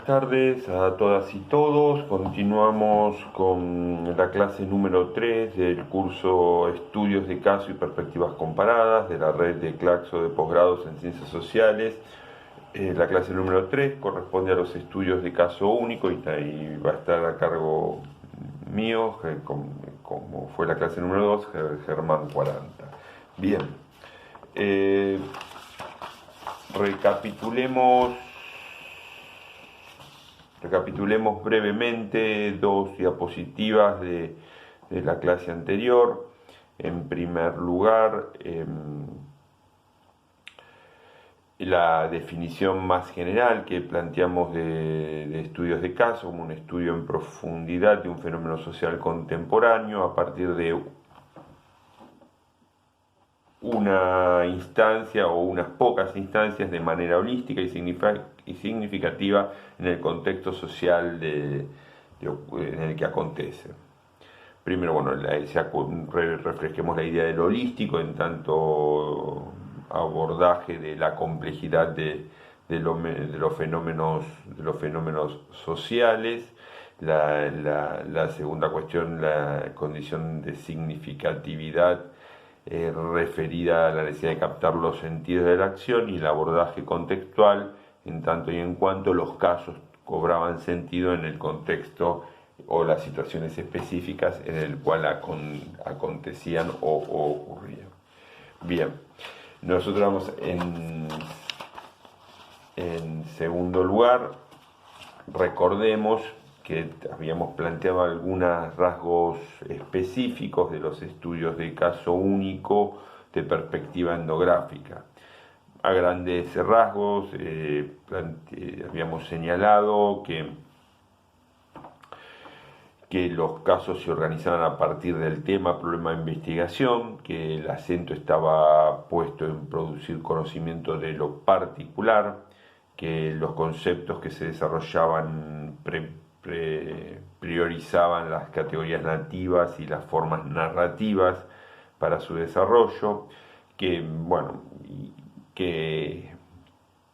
Buenas tardes a todas y todos. Continuamos con la clase número 3 del curso Estudios de Caso y Perspectivas Comparadas de la red de Claxo de posgrados en Ciencias Sociales. La clase número 3 corresponde a los estudios de caso único y va a estar a cargo mío, como fue la clase número 2, Germán 40. Bien, recapitulemos brevemente dos diapositivas de la clase anterior. En primer lugar, la definición más general que planteamos de estudios de caso como un estudio en profundidad de un fenómeno social contemporáneo a partir de una instancia o unas pocas instancias de manera holística y significativa en el contexto social en el que acontece. Primero, bueno, refresquemos la idea del holístico en tanto abordaje de la complejidad de los fenómenos sociales. La segunda cuestión, la condición de significatividad referida a la necesidad de captar los sentidos de la acción, y el abordaje contextual en tanto y en cuanto los casos cobraban sentido en el contexto o las situaciones específicas en el cual acontecían o ocurrían. Bien, nosotros vamos en segundo lugar, recordemos que habíamos planteado algunos rasgos específicos de los estudios de caso único de perspectiva etnográfica. A grandes rasgos habíamos señalado que los casos se organizaban a partir del tema, problema de investigación, que el acento estaba puesto en producir conocimiento de lo particular, que los conceptos que se desarrollaban priorizaban las categorías nativas y las formas narrativas para su desarrollo, que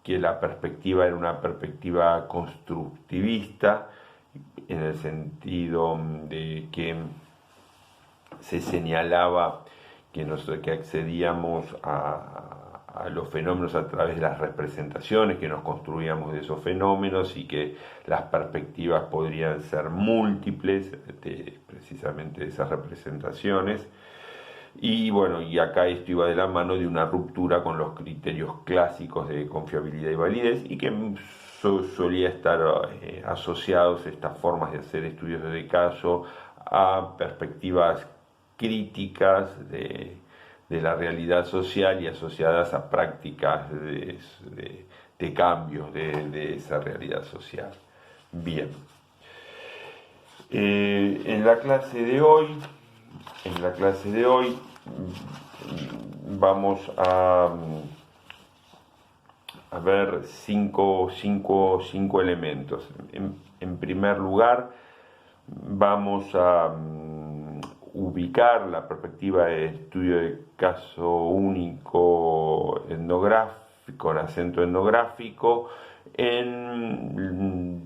la perspectiva era una perspectiva constructivista, en el sentido de que se señalaba que accedíamos a los fenómenos a través de las representaciones, que nos construíamos de esos fenómenos y que las perspectivas podrían ser múltiples precisamente de esas representaciones. Y bueno, y acá esto iba de la mano de una ruptura con los criterios clásicos de confiabilidad y validez, y que solía estar asociados estas formas de hacer estudios de caso a perspectivas críticas de la realidad social y asociadas a prácticas de cambio de esa realidad social. Bien, en la clase de hoy vamos a ver cinco elementos. En primer lugar, vamos a ubicar la perspectiva de estudio de caso único etnográfico, con acento etnográfico, en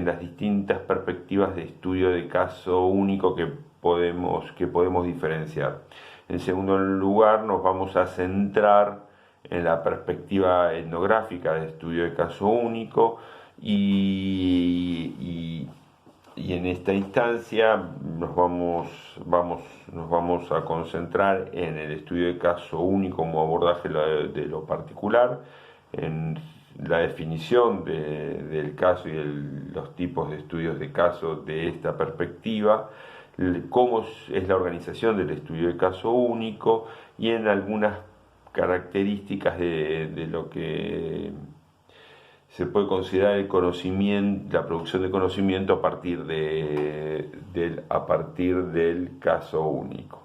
las distintas perspectivas de estudio de caso único que podemos diferenciar. En segundo lugar, nos vamos a centrar en la perspectiva etnográfica de estudio de caso único, y en esta instancia nos vamos a concentrar en el estudio de caso único como abordaje de lo particular, en la definición del caso y los tipos de estudios de caso de esta perspectiva, cómo es la organización del estudio de caso único, y en algunas características de lo que se puede considerar el conocimiento, la producción de conocimiento a partir del caso único.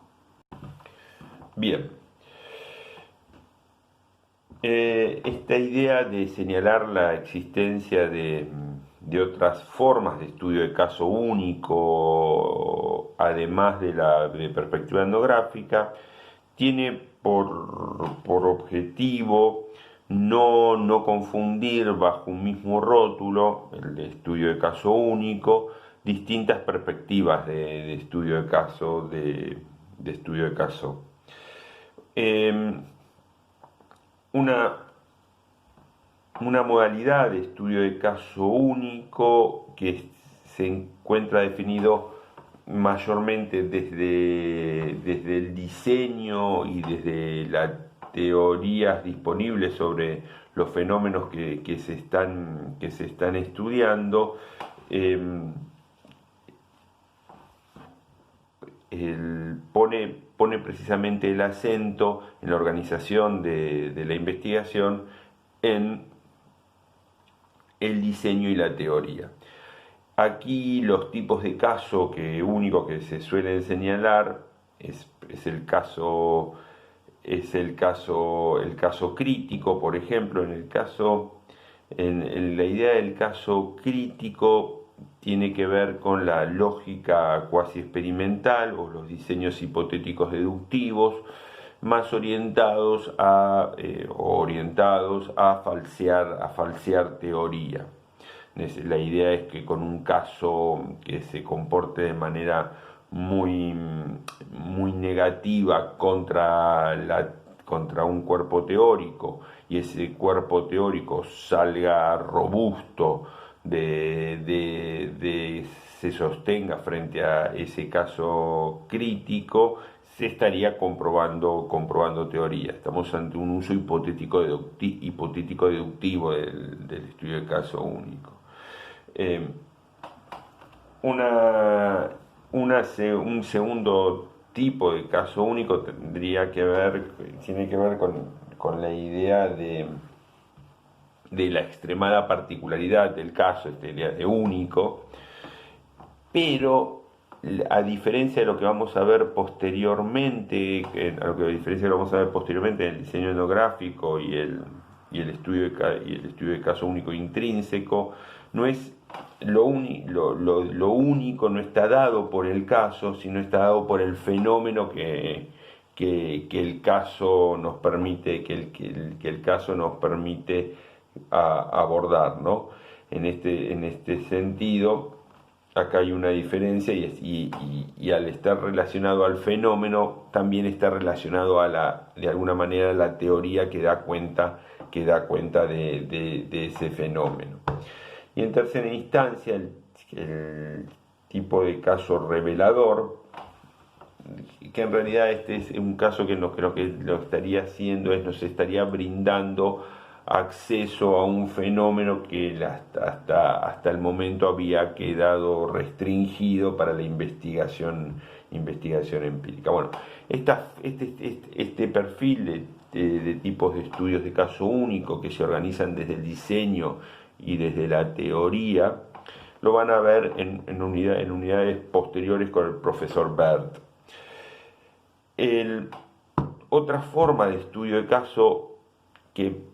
Bien, esta idea de señalar la existencia de otras formas de estudio de caso único, además de perspectiva etnográfica, tiene por objetivo no confundir bajo un mismo rótulo, el de estudio de caso único, distintas perspectivas de estudio de caso, de estudio de caso. Una, una modalidad de estudio de caso único que se encuentra definido mayormente desde el diseño y desde las teorías disponibles sobre los fenómenos que se están estudiando. Pone precisamente el acento en la organización de la investigación en el diseño y la teoría. Aquí los tipos de caso único que se suelen señalar es el caso crítico, por ejemplo. En la idea del caso crítico tiene que ver con la lógica cuasi experimental o los diseños hipotéticos deductivos más orientados a falsear teoría. La idea es que con un caso que se comporte de manera muy negativa contra un cuerpo teórico, y ese cuerpo teórico salga robusto, se sostenga frente a ese caso crítico, se estaría comprobando teoría. Estamos ante un uso hipotético deductivo del estudio de caso único. Un segundo tipo de caso único tiene que ver con la idea de la extremada particularidad del caso, esta idea de único, pero a diferencia de lo que vamos a ver posteriormente, en el diseño etnográfico y el estudio de caso único intrínseco, no es lo único no está dado por el caso, sino está dado por el fenómeno que el caso nos permite, que el caso nos permite abordar, ¿no? En este sentido, acá hay una diferencia y al estar relacionado al fenómeno, también está relacionado de alguna manera, la teoría que da cuenta de ese fenómeno. Y en tercera instancia, el tipo de caso revelador, que en realidad este es un caso que lo que lo estaría haciendo nos estaría brindando acceso a un fenómeno que hasta el momento había quedado restringido para la investigación empírica. Bueno, este perfil de tipos de estudios de caso único que se organizan desde el diseño y desde la teoría, lo van a ver en unidades posteriores con el profesor Bert. Otra forma de estudio de caso que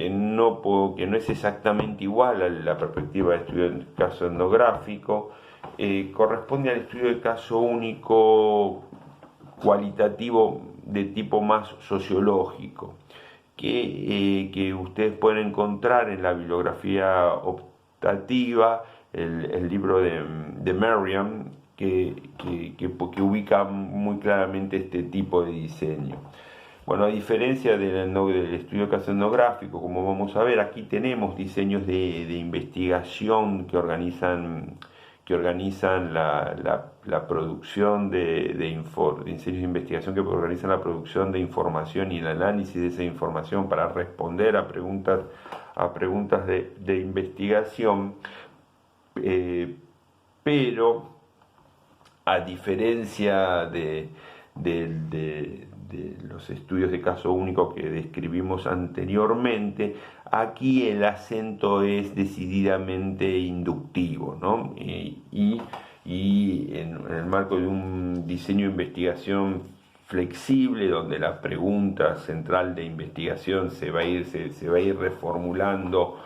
no es exactamente igual a la perspectiva de estudio de caso etnográfico, corresponde al estudio de caso único cualitativo de tipo más sociológico, que ustedes pueden encontrar en la bibliografía optativa, el libro de Merriam, que ubica muy claramente este tipo de diseño. Bueno, a diferencia del estudio de caso etnográfico, como vamos a ver, aquí tenemos diseños de investigación que organizan la producción diseños de investigación que organizan la producción de información y el análisis de esa información para responder a preguntas de investigación, pero a diferencia de los estudios de caso único que describimos anteriormente, aquí el acento es decididamente inductivo, ¿no? Y en el marco de un diseño de investigación flexible, donde la pregunta central de investigación se va a ir reformulando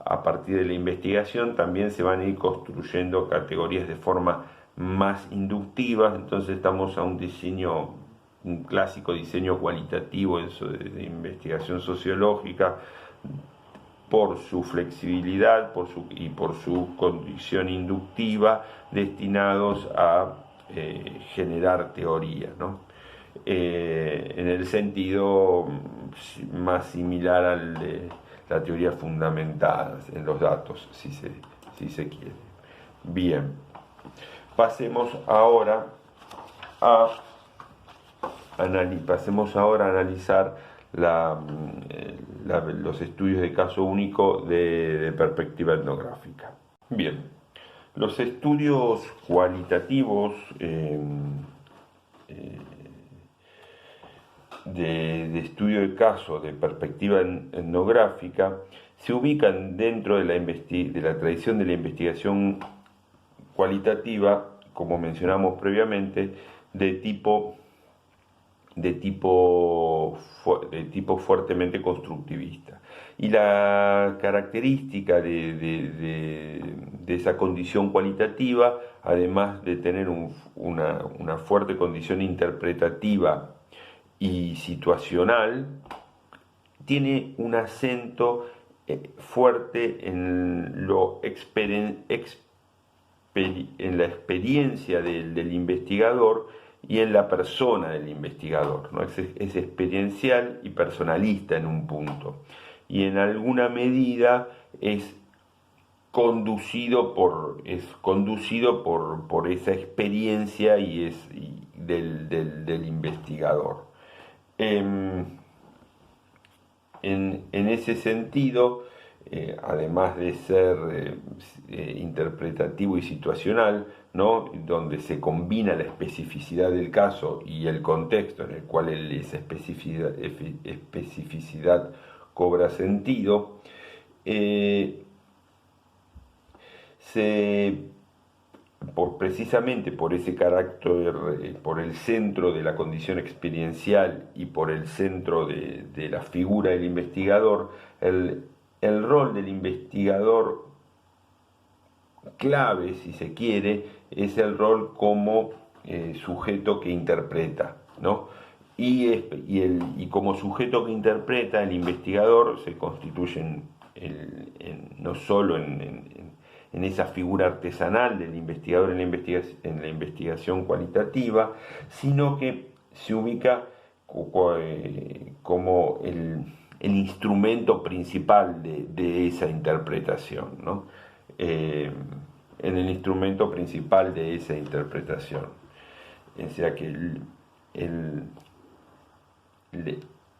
a partir de la investigación, también se van a ir construyendo categorías de forma más inductivas. Entonces estamos a un diseño un clásico diseño cualitativo de investigación sociológica, por su flexibilidad y por su condición inductiva, destinados a generar teoría, ¿no? En el sentido más similar al de la teoría fundamentada en los datos, si se quiere. Bien, pasemos ahora a analizar los estudios de caso único de perspectiva etnográfica. Bien, los estudios cualitativos de estudio de caso de perspectiva etnográfica se ubican dentro de la tradición de la investigación cualitativa, como mencionamos previamente, de tipo fuertemente constructivista. Y la característica de esa condición cualitativa, además de tener una fuerte condición interpretativa y situacional, tiene un acento fuerte en la experiencia del investigador y en la persona del investigador, ¿no? Es experiencial y personalista en un punto, y en alguna medida es conducido por esa experiencia del investigador. En ese sentido, además de ser interpretativo y situacional, ¿no?, donde se combina la especificidad del caso y el contexto en el cual esa especificidad cobra sentido, precisamente por ese carácter, por el centro de la condición experiencial y por el centro de la figura del investigador, el rol del investigador clave, si se quiere, es el rol como sujeto que interpreta, ¿no? Y como sujeto que interpreta, el investigador se constituye no solo en esa figura artesanal del investigador en la investigación cualitativa, sino que se ubica como el instrumento principal de esa interpretación, ¿no? En el instrumento principal de esa interpretación. O sea que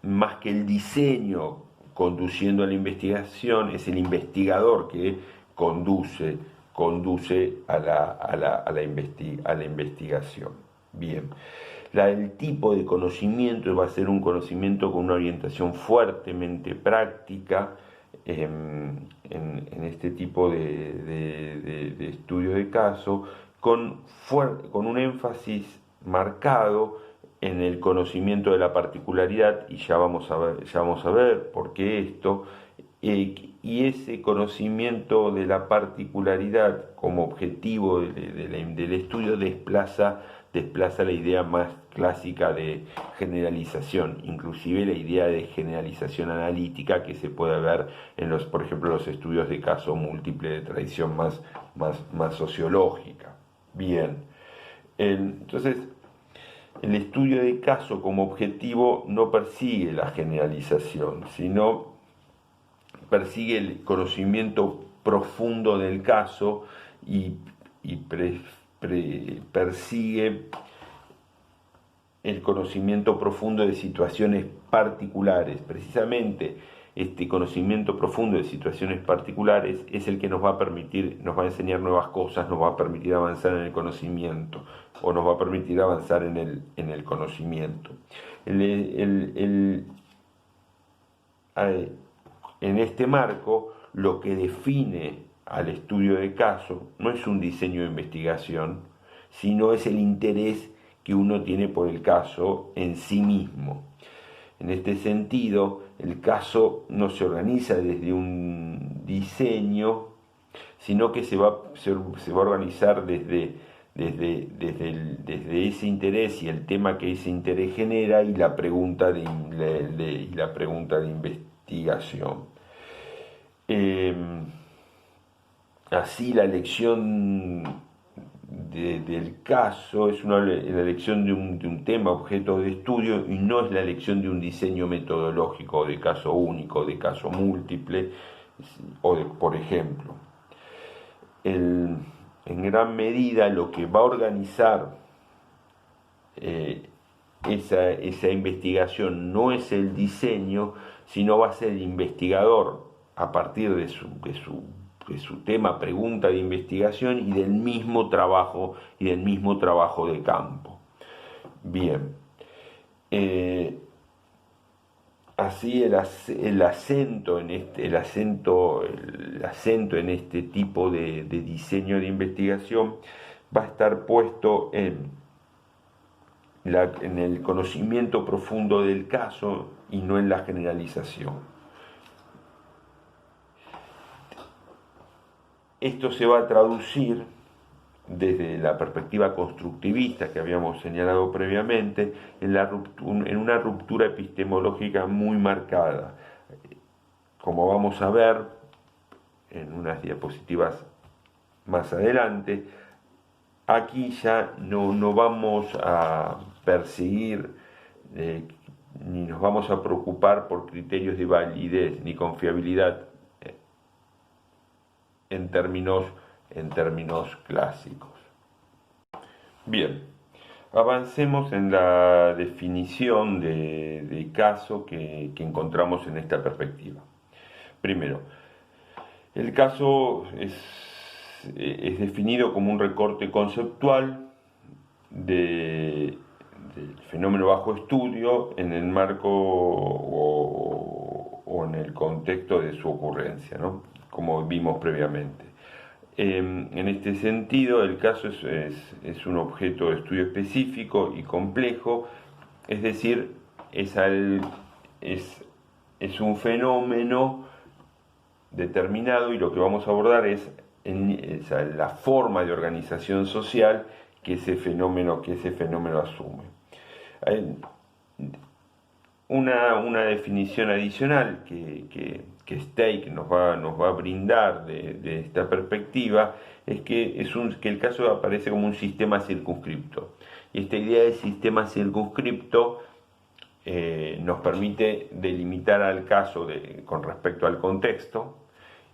más que el diseño conduciendo a la investigación, es el investigador que conduce a la investigación. Bien. El tipo de conocimiento va a ser un conocimiento con una orientación fuertemente práctica en este tipo de estudios de caso, con un énfasis marcado en el conocimiento de la particularidad, y ya vamos a ver por qué esto, y ese conocimiento de la particularidad como objetivo del estudio desplaza la idea más clásica de generalización, inclusive la idea de generalización analítica que se puede ver por ejemplo, los estudios de caso múltiple de tradición más sociológica. Bien, entonces el estudio de caso como objetivo no persigue la generalización, sino persigue el conocimiento profundo del caso y persigue el conocimiento profundo de situaciones particulares. Precisamente este conocimiento profundo de situaciones particulares es el que nos va a enseñar nuevas cosas, nos va a permitir avanzar en el conocimiento, o nos va a permitir avanzar en el conocimiento. En este marco, lo que define al estudio de caso no es un diseño de investigación, sino es el interés que uno tiene por el caso en sí mismo. En este sentido, el caso no se organiza desde un diseño, sino que se va a organizar desde desde ese interés y el tema que ese interés genera y la pregunta y la pregunta de investigación. Así la elección del caso es la elección de un tema, objeto de estudio, y no es la elección de un diseño metodológico de caso único, de caso múltiple, por ejemplo. En gran medida lo que va a organizar esa investigación no es el diseño, sino va a ser el investigador a partir de su tema, pregunta de investigación y del mismo trabajo de campo. Bien, así el acento en este tipo de diseño de investigación va a estar puesto en el conocimiento profundo del caso y no en la generalización. Esto se va a traducir desde la perspectiva constructivista que habíamos señalado previamente en una ruptura epistemológica muy marcada. Como vamos a ver en unas diapositivas más adelante, aquí ya no vamos a perseguir ni nos vamos a preocupar por criterios de validez ni confiabilidad en términos clásicos. Bien, avancemos en la definición de caso que encontramos en esta perspectiva. Primero, el caso es definido como un recorte conceptual del fenómeno bajo estudio en el marco o en el contexto de su ocurrencia, ¿no? Como vimos previamente. En este sentido, el caso es un objeto de estudio específico y complejo, es decir, es un fenómeno determinado, y lo que vamos a abordar es la forma de organización social que ese fenómeno asume. Una definición adicional que Stake nos va a brindar de esta perspectiva es que el caso aparece como un sistema circunscripto. Y esta idea de sistema circunscripto nos permite delimitar al caso con respecto al contexto,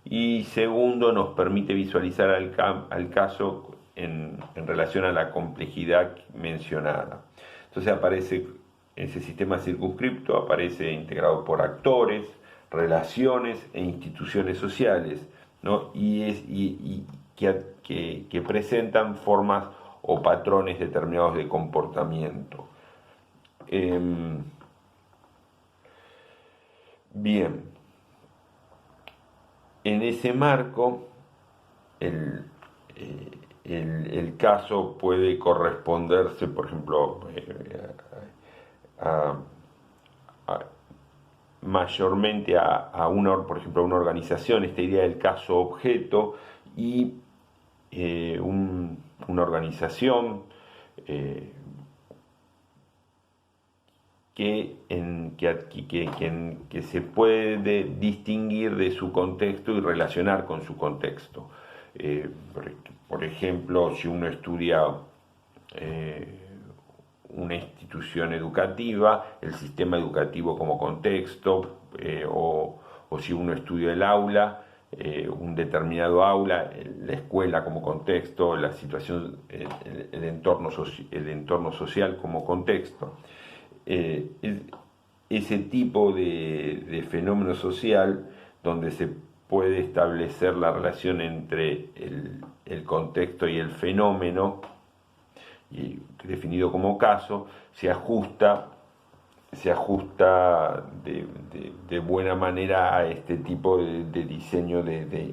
y segundo, nos permite visualizar al caso en relación a la complejidad mencionada. Entonces aparece ese sistema circunscripto, aparece integrado por actores, relaciones e instituciones sociales, ¿no? y que presentan formas o patrones determinados de comportamiento. Bien, en ese marco el caso puede corresponderse, por ejemplo, mayormente a una organización, esta idea del caso objeto, y una organización que se puede distinguir de su contexto y relacionar con su contexto. Por ejemplo, si uno estudia una institución educativa, el sistema educativo como contexto, o si uno estudia el aula, un determinado aula, la escuela como contexto, la situación, el entorno social como contexto. Ese tipo de fenómeno social donde se puede establecer la relación entre el contexto y el fenómeno, y definido como caso, se ajusta de buena manera a este tipo de diseño de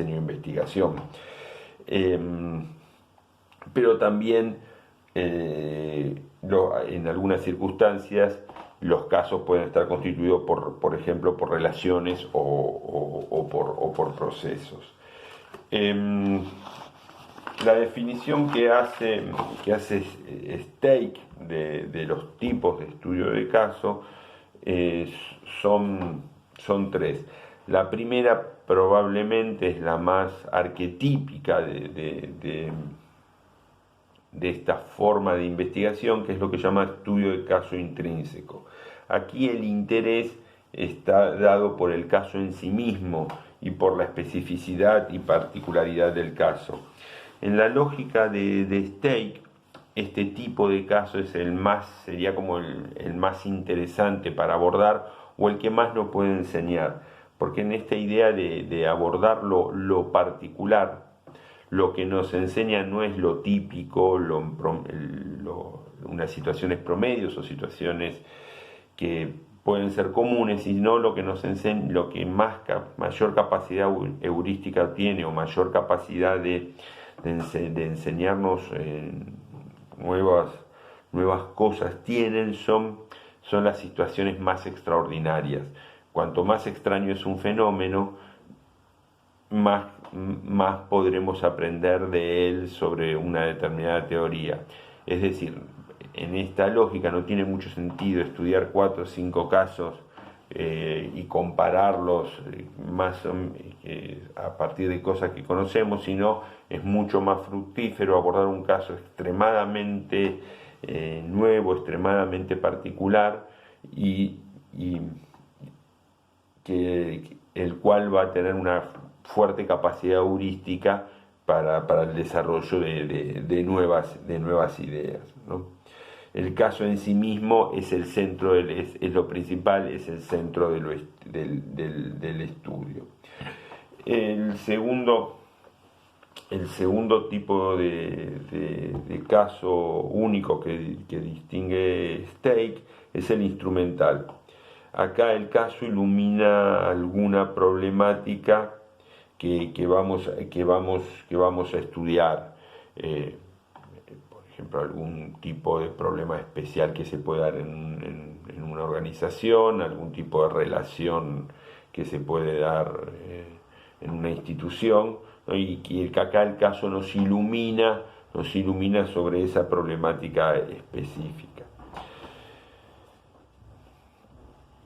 investigación. Pero también en algunas circunstancias los casos pueden estar constituidos por ejemplo, por relaciones o por procesos. La definición que hace Stake de los tipos de estudio de caso son tres. La primera probablemente es la más arquetípica de esta forma de investigación, que es lo que se llama estudio de caso intrínseco. Aquí el interés está dado por el caso en sí mismo y por la especificidad y particularidad del caso. En la lógica de Stake, este tipo de caso es sería como el más interesante para abordar o el que más nos puede enseñar, porque en esta idea de abordar lo particular, lo que nos enseña no es lo típico, unas situaciones promedios o situaciones que pueden ser comunes, sino lo que nos enseña, lo que mayor capacidad heurística tiene o mayor capacidad de enseñarnos nuevas cosas tienen son las situaciones más extraordinarias. Cuanto más extraño es un fenómeno, más podremos aprender de él sobre una determinada teoría. Es decir, en esta lógica no tiene mucho sentido estudiar 4 o 5 casos y compararlos a partir de cosas que conocemos, sino es mucho más fructífero abordar un caso extremadamente nuevo, extremadamente particular y el cual va a tener una fuerte capacidad heurística para el desarrollo de nuevas ideas, ¿no? El caso en sí mismo es el centro, es lo principal, es el centro del estudio. El segundo tipo de caso único que distingue Stake es el instrumental. Acá el caso ilumina alguna problemática que vamos a estudiar. Por ejemplo, algún tipo de problema especial que se puede dar en una organización, algún tipo de relación que se puede dar en una institución, ¿no? Y que acá el caso nos ilumina sobre esa problemática específica.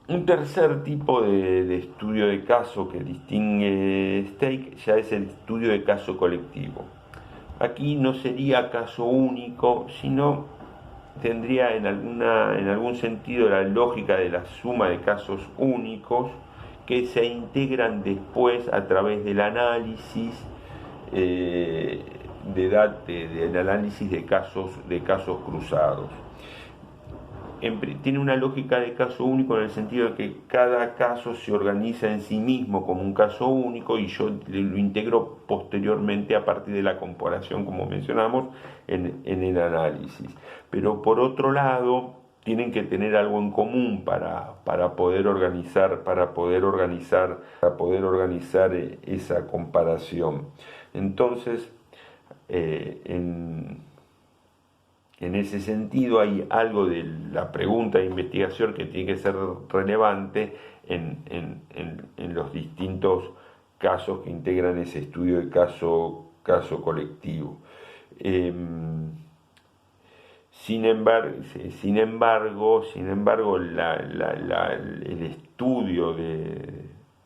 Un tercer tipo de estudio de caso que distingue Stake ya es el estudio de caso colectivo. Aquí no sería caso único, sino tendría en algún sentido la lógica de la suma de casos únicos que se integran después a través del análisis del análisis de casos cruzados. Tiene una lógica de caso único en el sentido de que cada caso se organiza en sí mismo como un caso único y yo lo integro posteriormente a partir de la comparación, como mencionamos, en el análisis. Pero por otro lado, tienen que tener algo en común para poder organizar esa comparación. Entonces, en ese sentido hay algo de la pregunta de investigación que tiene que ser relevante en los distintos casos que integran ese estudio de caso colectivo. Sin embargo, el estudio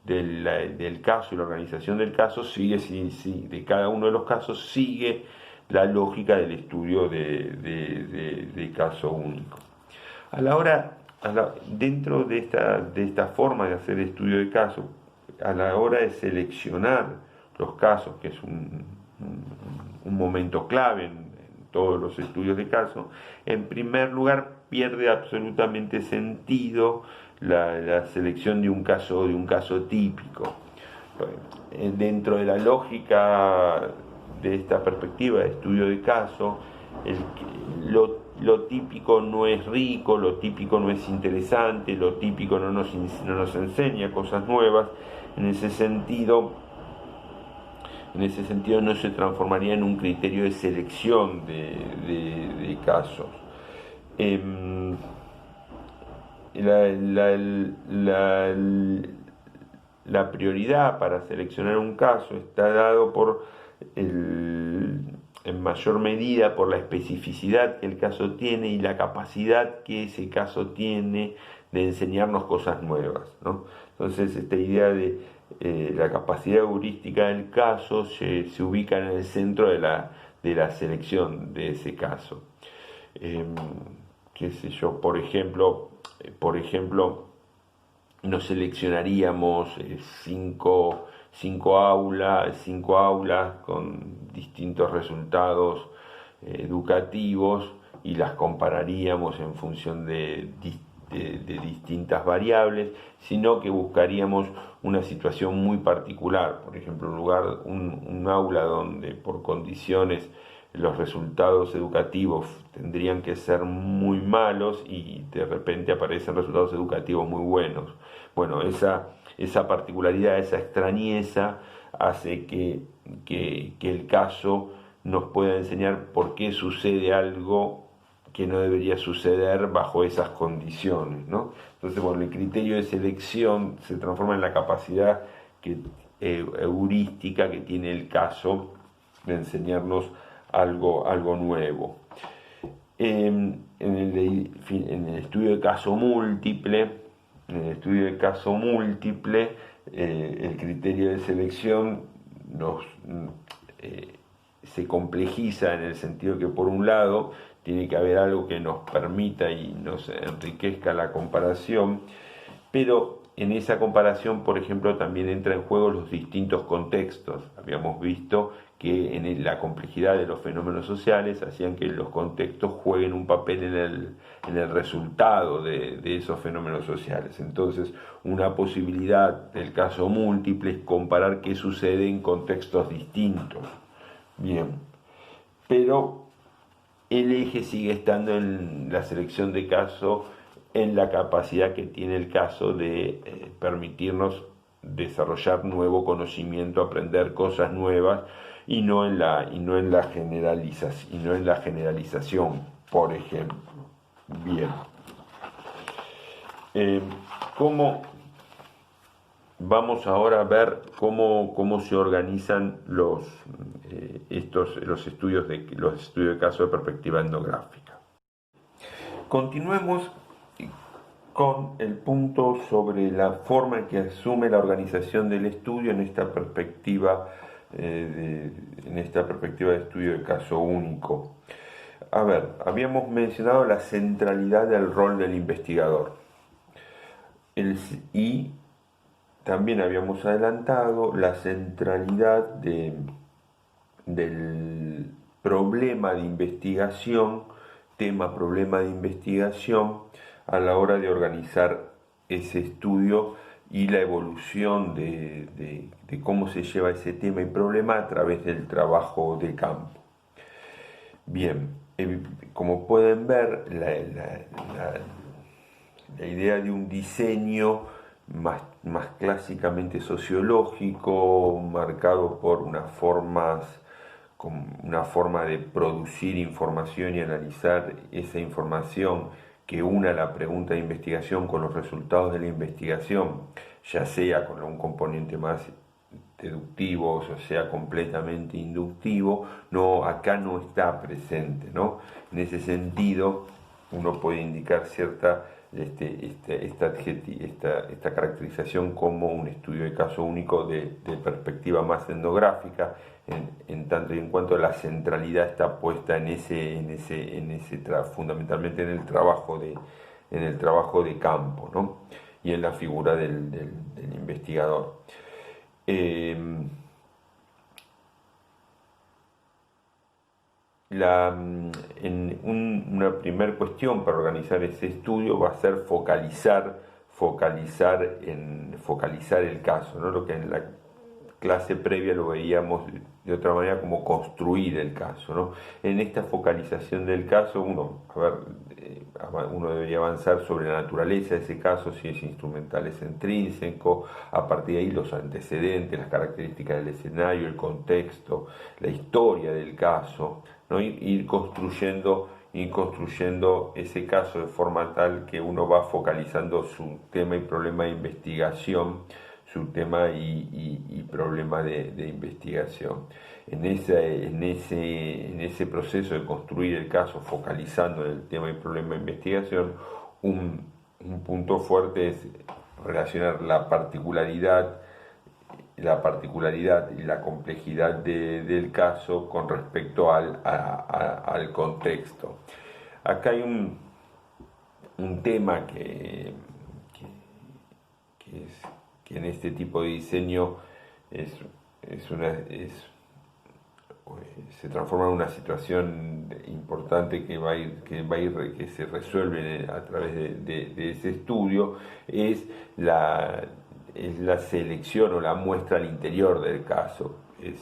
del caso y la organización del caso de cada uno de los casos sigue la lógica del estudio de caso único. Dentro de esta forma de hacer estudio de caso, a la hora de seleccionar los casos, que es un momento clave en todos los estudios de caso, en primer lugar pierde absolutamente sentido la selección de un caso típico. Dentro de la lógica de esta perspectiva de estudio de caso, lo típico no es rico, lo típico no es interesante, lo típico no nos enseña cosas nuevas. En ese sentido no se transformaría en un criterio de selección de casos. La prioridad para seleccionar un caso está dado por en mayor medida por la especificidad que el caso tiene y la capacidad que ese caso tiene de enseñarnos cosas nuevas, ¿no? Entonces, esta idea de la capacidad heurística del caso se ubica en el centro de la selección de ese caso. Qué sé yo, por ejemplo, nos seleccionaríamos cinco aulas con distintos resultados educativos y las compararíamos en función de distintas variables, sino que buscaríamos una situación muy particular, por ejemplo, un aula donde por condiciones los resultados educativos tendrían que ser muy malos y de repente aparecen resultados educativos muy buenos. Bueno, esa particularidad, esa extrañeza hace que el caso nos pueda enseñar por qué sucede algo que no debería suceder bajo esas condiciones, ¿no? Entonces, bueno, el criterio de selección se transforma en la capacidad heurística que tiene el caso de enseñarnos algo nuevo. En el estudio de caso múltiple, el criterio de selección se complejiza en el sentido que por un lado tiene que haber algo que nos permita y nos enriquezca la comparación, pero en esa comparación, por ejemplo, también entra en juego los distintos contextos. Habíamos visto que la complejidad de los fenómenos sociales hacían que los contextos jueguen un papel en el resultado de esos fenómenos sociales. Entonces, una posibilidad del caso múltiple es comparar qué sucede en contextos distintos. Bien, pero el eje sigue estando en la selección de caso, en la capacidad que tiene el caso de permitirnos desarrollar nuevo conocimiento, aprender cosas nuevas y no en la generalización, por ejemplo. Bien. Vamos ahora a ver cómo se organizan los estudios de caso de perspectiva etnográfica. Continuemos con el punto sobre la forma en que asume la organización del estudio en esta perspectiva de estudio de caso único. A ver, habíamos mencionado la centralidad del rol del investigador y también habíamos adelantado la centralidad del problema de investigación, problema de investigación, a la hora de organizar ese estudio y la evolución de cómo se lleva ese tema y problema a través del trabajo de campo. Bien, como pueden ver, la idea de un diseño más clásicamente sociológico, marcado por una forma de producir información y analizar esa información que una la pregunta de investigación con los resultados de la investigación, ya sea con un componente más deductivo, o sea completamente inductivo, acá no está presente, ¿no? En ese sentido, uno puede indicar esta caracterización como un estudio de caso único de perspectiva más etnográfica, en tanto y en cuanto la centralidad está puesta fundamentalmente en el trabajo de campo, ¿no? Y en la figura del investigador. Una primera cuestión para organizar ese estudio va a ser focalizar el caso, ¿no? Lo que en la clase previa lo veíamos de otra manera como construir el caso, ¿no? En esta focalización del caso uno debería avanzar sobre la naturaleza de ese caso, si es instrumental, es intrínseco, a partir de ahí los antecedentes, las características del escenario, el contexto, la historia del caso, ¿no? Ir construyendo ese caso de forma tal que uno va focalizando su tema y problema de investigación, su tema y problema de investigación. en ese proceso de construir el caso, focalizando en el tema y problema de investigación, un punto fuerte es relacionar la particularidad y la complejidad del caso con respecto al contexto. Acá hay un tema que en este tipo de diseño se transforma en una situación importante que se resuelve a través de ese estudio, es la selección o la muestra al interior del caso.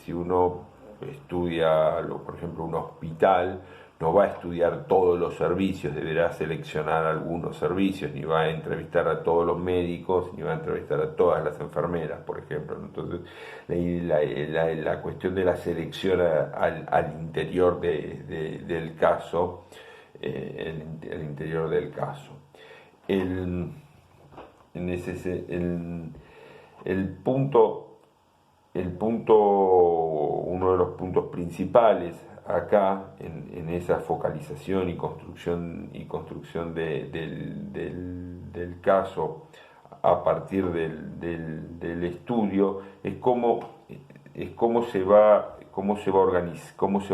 Si uno estudia, por ejemplo, un hospital, no va a estudiar todos los servicios, deberá seleccionar algunos servicios, ni va a entrevistar a todos los médicos, ni va a entrevistar a todas las enfermeras, por ejemplo. Entonces, la cuestión de la selección al interior del caso, el interior del caso. Uno de los puntos principales acá en esa focalización y construcción del caso a partir del estudio es cómo se va a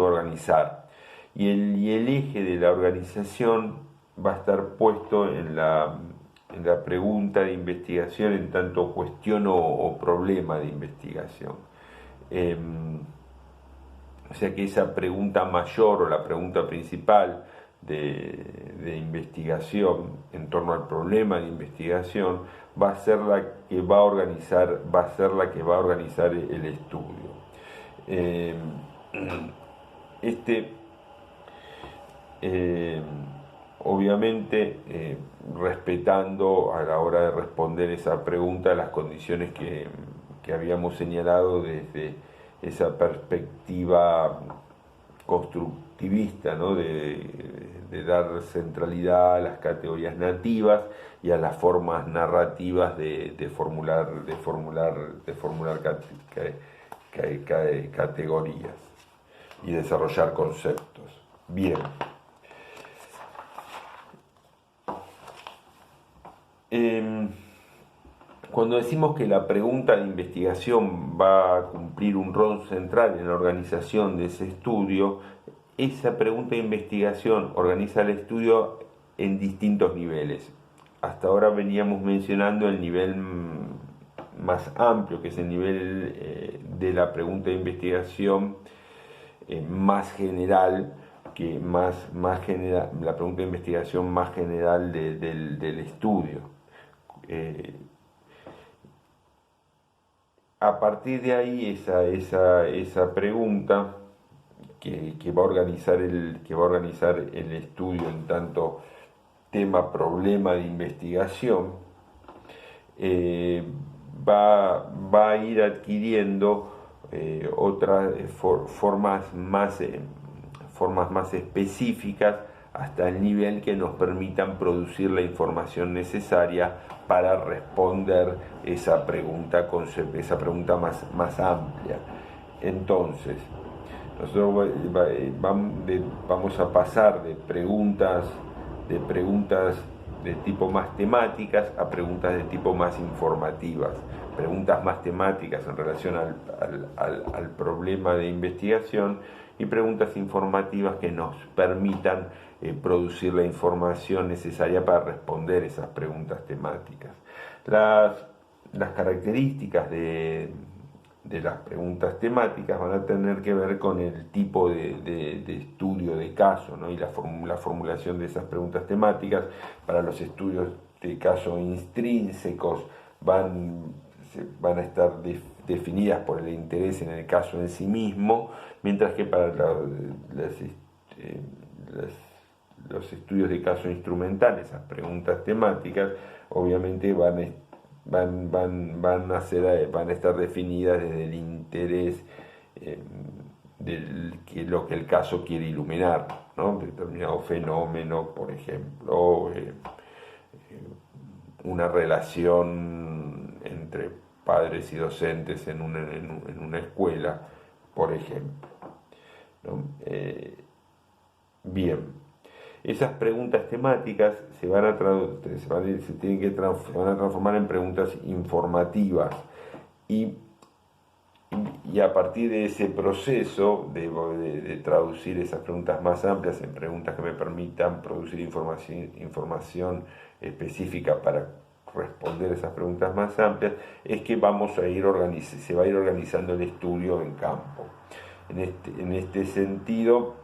organizar, y el eje de la organización va a estar puesto en la pregunta de investigación en tanto cuestión o problema de investigación. O sea que esa pregunta mayor o la pregunta principal de investigación en torno al problema de investigación va a ser la que va a organizar el estudio. Obviamente respetando a la hora de responder esa pregunta las condiciones que habíamos señalado desde esa perspectiva constructivista, ¿no? de dar centralidad a las categorías nativas y a las formas narrativas de formular categorías y desarrollar conceptos. Bien. Cuando decimos que la pregunta de investigación va a cumplir un rol central en la organización de ese estudio, esa pregunta de investigación organiza el estudio en distintos niveles. Hasta ahora veníamos mencionando el nivel más amplio, que es el nivel de la pregunta de investigación más general, la pregunta de investigación más general del estudio. A partir de ahí, esa pregunta que va a organizar el estudio en tanto tema problema de investigación, va a ir adquiriendo otras formas más específicas hasta el nivel que nos permitan producir la información necesaria para responder esa pregunta más amplia. Entonces, nosotros vamos a pasar de preguntas de tipo más temáticas a preguntas de tipo más informativas. Preguntas más temáticas en relación al problema de investigación y preguntas informativas que nos permitan producir la información necesaria para responder esas preguntas temáticas. Las características de las preguntas temáticas van a tener que ver con el tipo de estudio de caso, ¿no? Y la formulación de esas preguntas temáticas. Para los estudios de caso intrínsecos van a estar definidas por el interés en el caso en sí mismo, mientras que para los estudios de caso instrumental, esas preguntas temáticas, obviamente van a estar definidas desde el interés de lo que el caso quiere iluminar, ¿no? Determinado fenómeno, por ejemplo, una relación entre padres y docentes en una escuela, por ejemplo, ¿no? Bien, esas preguntas temáticas se van a transformar en preguntas informativas y a partir de ese proceso de traducir esas preguntas más amplias en preguntas que me permitan producir información específica para responder esas preguntas más amplias, es que se va a ir organizando el estudio en campo. En este sentido,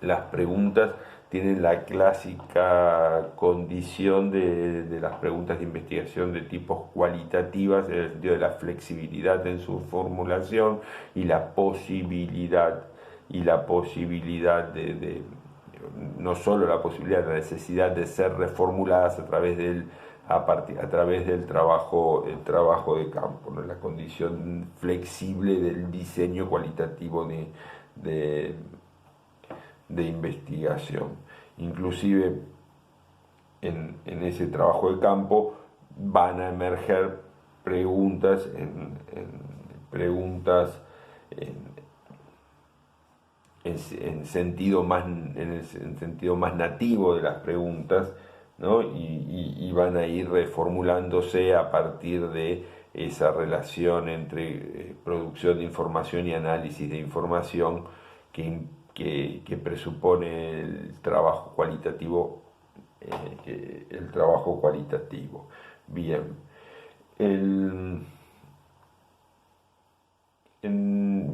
las preguntas tienen la clásica condición de las preguntas de investigación de tipos cualitativas, en el sentido de la flexibilidad en su formulación y la posibilidad no solo la posibilidad, la necesidad de ser reformuladas a través del el trabajo de campo, ¿no? La condición flexible del diseño cualitativo de investigación. Inclusive en ese trabajo de campo van a emerger preguntas en sentido más, en sentido más nativo de las preguntas, ¿no? Y van a ir reformulándose a partir de esa relación entre producción de información y análisis de información que presupone el trabajo cualitativo. Bien.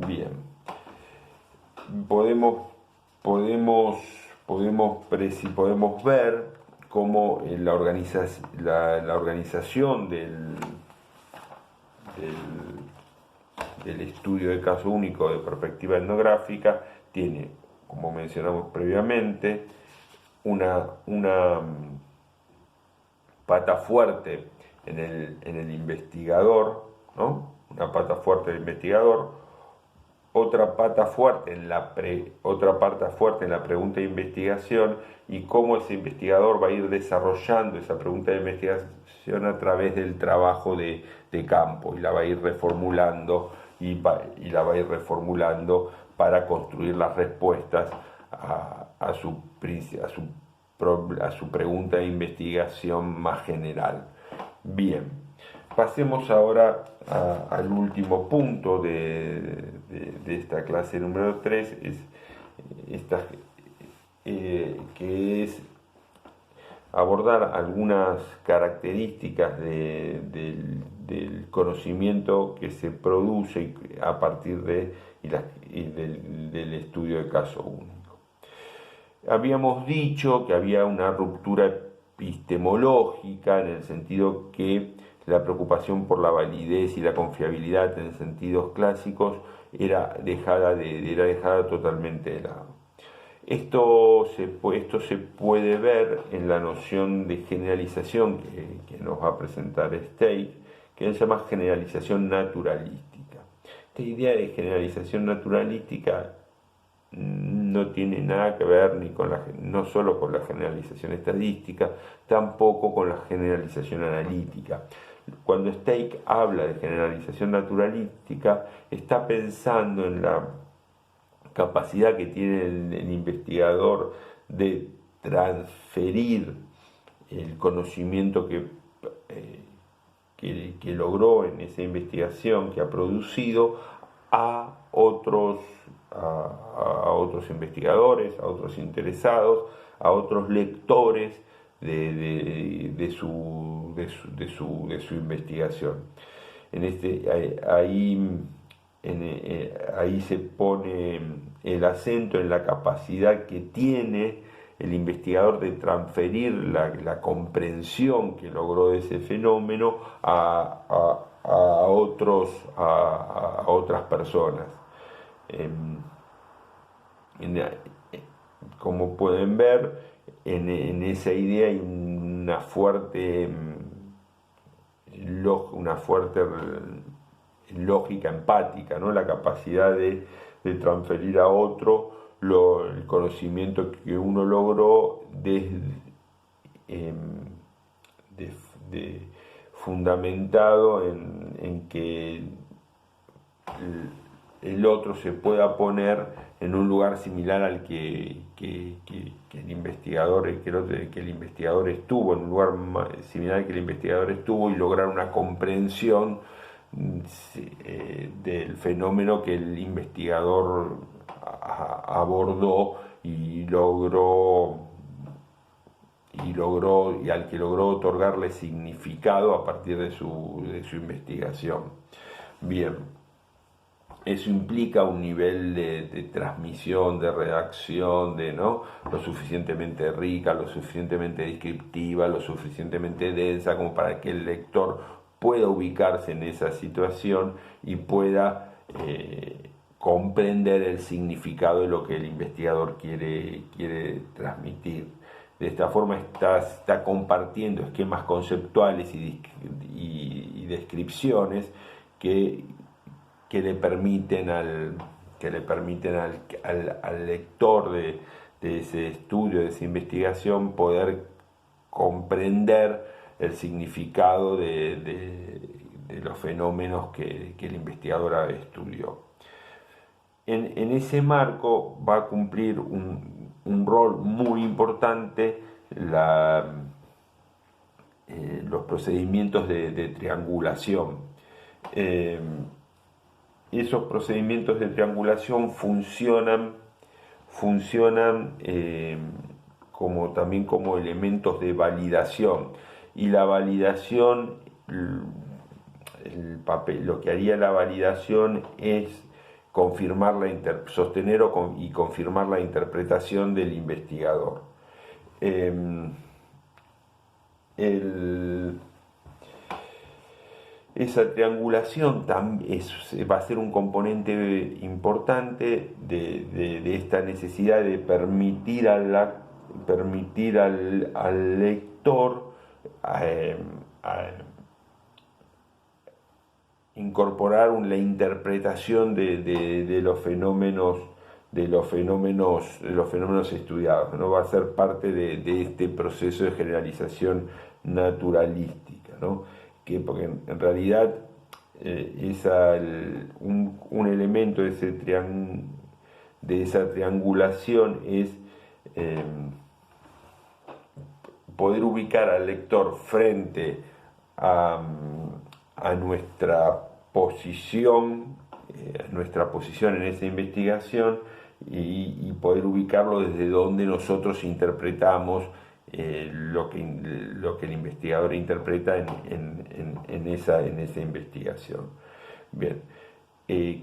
Bien. Podemos ver cómo la organización del estudio de caso único de perspectiva etnográfica tiene, como mencionamos previamente, una pata fuerte en el investigador, ¿no? Una pata fuerte del investigador, otra pata fuerte en la pregunta de investigación y cómo ese investigador va a ir desarrollando esa pregunta de investigación a través del trabajo de campo y la va a ir reformulando la va a ir reformulando para construir las respuestas a su pregunta de investigación más general. Bien, pasemos ahora al último punto de esta clase número 3, que es abordar algunas características del conocimiento que se produce a partir del estudio de caso único. Habíamos dicho que había una ruptura epistemológica en el sentido que la preocupación por la validez y la confiabilidad en sentidos clásicos era dejada totalmente de lado. Esto se puede ver en la noción de generalización que nos va a presentar Stake, que se llama generalización naturalística. Esta idea de generalización naturalística no tiene nada que ver no solo con la generalización estadística, tampoco con la generalización analítica. Cuando Stake habla de generalización naturalística, está pensando en la capacidad que tiene el investigador de transferir el conocimiento que logró en esa investigación que ha producido a otros investigadores, a otros interesados, a otros lectores de su investigación. Ahí se pone el acento en la capacidad que tiene el investigador de transferir la comprensión que logró de ese fenómeno a otras personas. Como pueden ver, en esa idea hay una fuerte lógica empática, ¿no? La capacidad de transferir a otro el conocimiento que uno logró fundamentado en que el otro se pueda poner en un lugar similar al que el investigador, que el investigador estuvo, en un lugar similar al que el investigador estuvo, y lograr una comprensión del fenómeno que el investigador abordó y al que logró otorgarle significado a partir de su investigación. Bien, eso implica un nivel de transmisión, de redacción, ¿no? Lo suficientemente rica, lo suficientemente descriptiva, lo suficientemente densa como para que el lector pueda ubicarse en esa situación y pueda comprender el significado de lo que el investigador quiere transmitir. De esta forma está compartiendo esquemas conceptuales y descripciones que le permiten al lector de ese estudio, de esa investigación, poder comprender el significado de los fenómenos que el investigador estudió. En ese marco va a cumplir un rol muy importante los procedimientos de triangulación. Esos procedimientos de triangulación funcionan también como elementos de validación, y la validación, lo que haría la validación es sostener y confirmar la interpretación del investigador. Esa triangulación va a ser un componente importante de esta necesidad de permitir al lector incorporar la interpretación de los fenómenos estudiados, ¿no? Va a ser parte de este proceso de generalización naturalística, ¿no? Porque en realidad un elemento de esa triangulación es poder ubicar al lector frente a nuestra posición en esa investigación, y poder ubicarlo desde donde nosotros interpretamos lo que el investigador interpreta en esa investigación. Bien,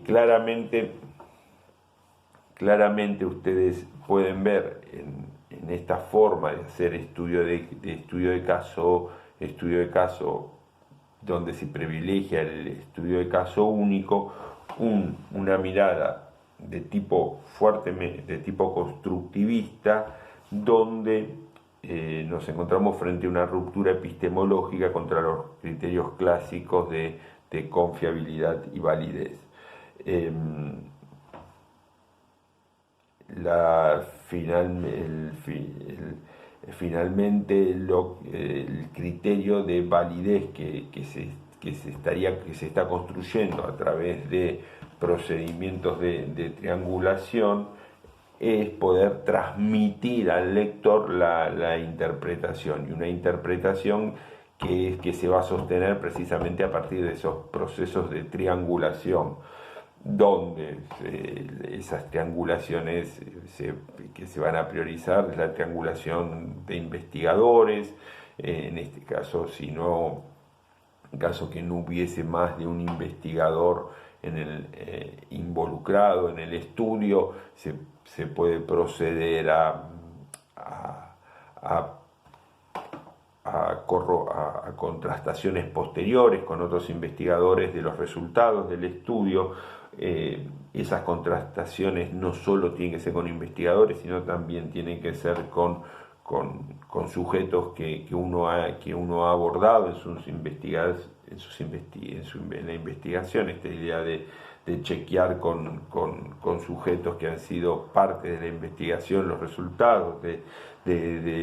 claramente ustedes pueden ver en esta forma de hacer estudio de caso, donde se privilegia el estudio de caso único, una mirada de tipo constructivista, donde nos encontramos frente a una ruptura epistemológica contra los criterios clásicos de confiabilidad y validez. Finalmente el criterio de validez que se está construyendo a través de procedimientos de triangulación es poder transmitir al lector la interpretación, y una interpretación que se va a sostener precisamente a partir de esos procesos de triangulación, donde esas triangulaciones que se van a priorizar es la triangulación de investigadores, en este caso, en caso que no hubiese más de un investigador involucrado en el estudio, se puede proceder a contrastaciones posteriores con otros investigadores de los resultados del estudio. Esas contrastaciones no solo tienen que ser con investigadores, sino también tienen que ser con sujetos que uno ha abordado en la investigación. Esta idea de chequear con sujetos que han sido parte de la investigación los resultados de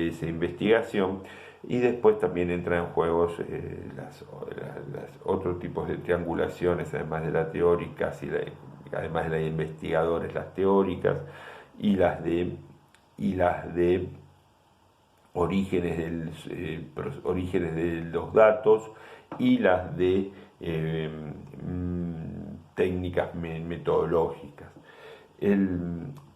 esa investigación. Y después también entran en juegos otros tipos de triangulaciones, además de la teórica, además de las de investigadores, las teóricas y las de orígenes de los datos y las de técnicas metodológicas.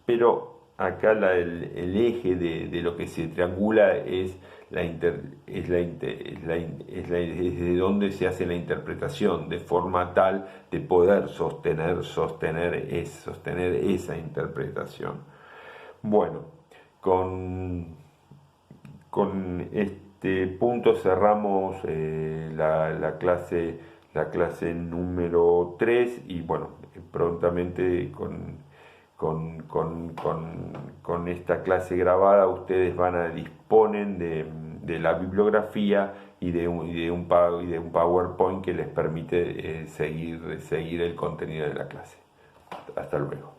Pero acá el eje de lo que se triangula es de dónde se hace la interpretación, de forma tal de poder sostener esa interpretación. Bueno, con este punto cerramos la clase número 3 y bueno, prontamente con esta clase grabada ustedes disponen de la bibliografía y de un PowerPoint que les permite seguir el contenido de la clase. Hasta luego.